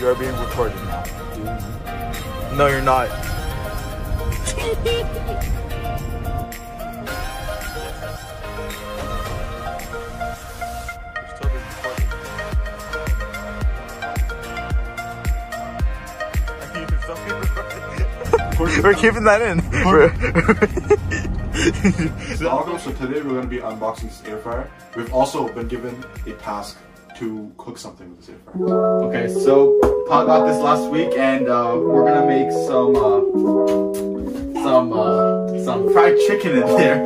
You are being recorded now. No, you're not. We're keeping that in. So today we're going to be unboxing this air fryer. We've also been given a task to cook something with this air fryer. Okay, so Todd got this last week, and we're gonna make some fried chicken in there,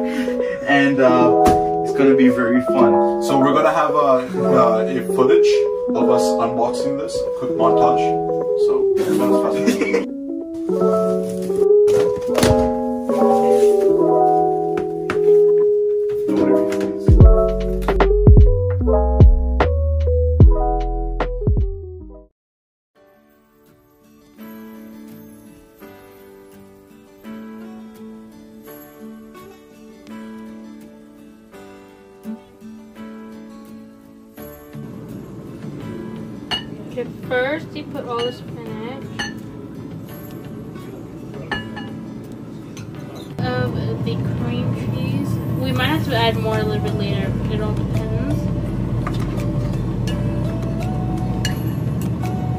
and it's gonna be very fun. So we're gonna have a footage of us unboxing this, a quick montage. So Okay, first you put all the spinach of the cream cheese. We might have to add more a little bit later. It all depends.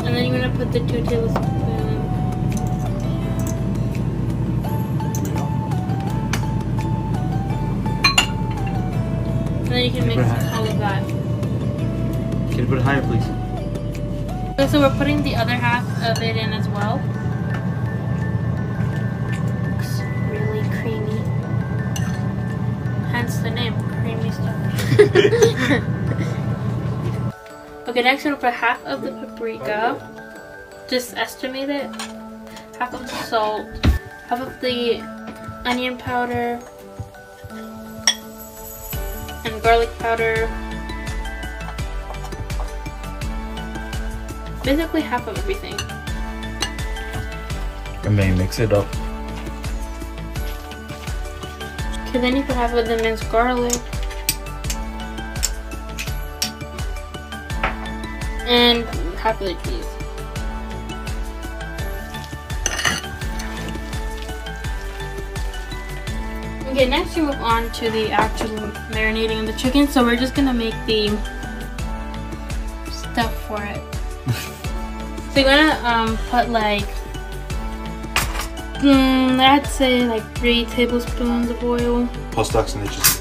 And then you're gonna put the 2 tablespoons. And then you can mix all of that. Can you put it higher, please? So we're putting the other half of it in as well. Looks really creamy. Hence the name, creamy stuff. Okay, next we're gonna put half of the paprika. Just estimate it. Half of the salt. Half of the onion powder. And garlic powder. Basically half of everything. And then mix it up. Okay, then you put half of the minced garlic. And half of the cheese. Okay, next you move on to the actual marinating of the chicken. So we're just gonna make the stuff for it. So you're gonna put like, I'd say like 3 tablespoons of oil. plus ducks and itches.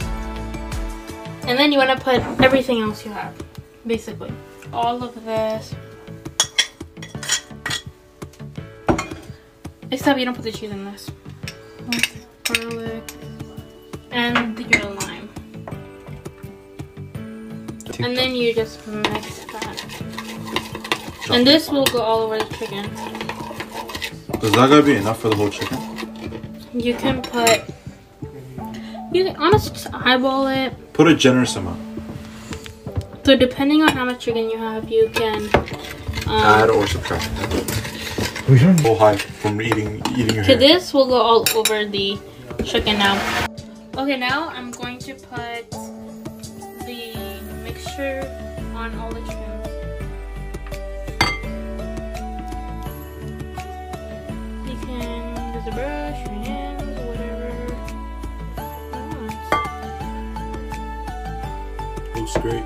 And then you wanna put everything else you have, basically. All of this. Except you don't put the cheese in this. Garlic. And your lime. And then you just mix that. And this will go all over the chicken. Is that gonna be enough for the whole chicken? You can honestly just eyeball it. Put a generous amount. So depending on how much chicken you have, you can add or subtract. Go high from eating your hair. This will go all over the chicken now. Okay, now I'm going to put the mixture on all the chicken. A brush, your hands, whatever. Looks great.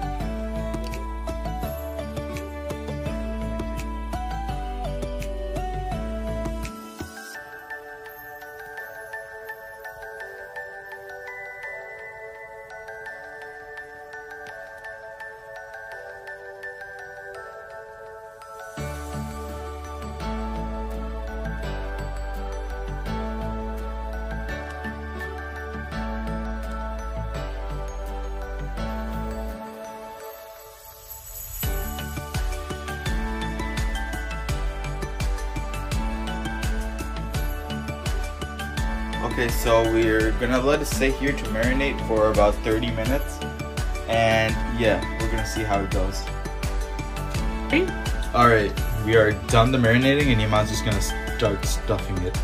Okay, so we're gonna let it sit here to marinate for about 30 minutes. And yeah, we're gonna see how it goes. Alright, we are done the marinating and Iman's just gonna start stuffing it.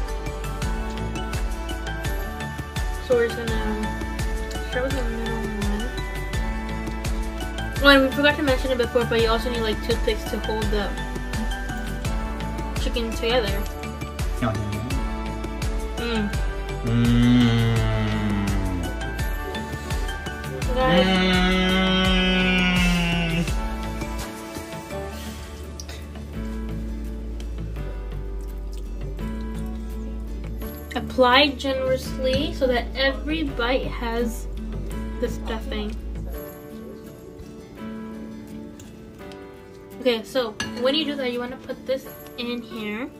So we're just gonna start with the middle one. Oh, and we forgot to mention it before, but you also need like toothpicks to hold the chicken together. Mmm. Apply generously so that every bite has the stuffing. Okay, so when you do that, you want to put this in here.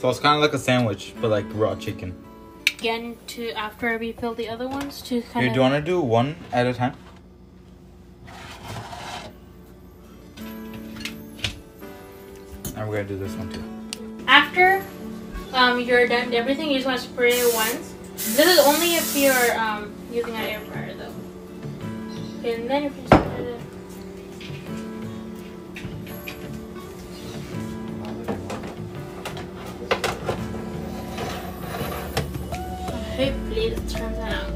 So it's kind of like a sandwich, but like raw chicken. Again, to after I refill the other ones to kind Here, of. do you want to do one at a time? And we're gonna do this one too. After you're done with everything, you just want to spray it once. This is only if you're using an air fryer though. Okay, and then if you just put it in. Hopefully it turns out.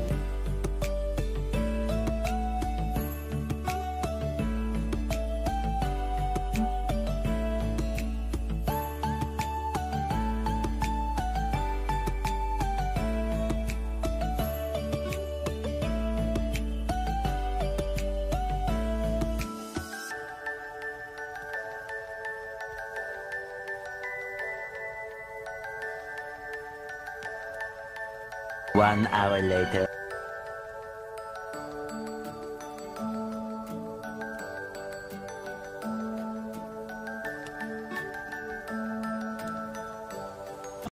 One hour later.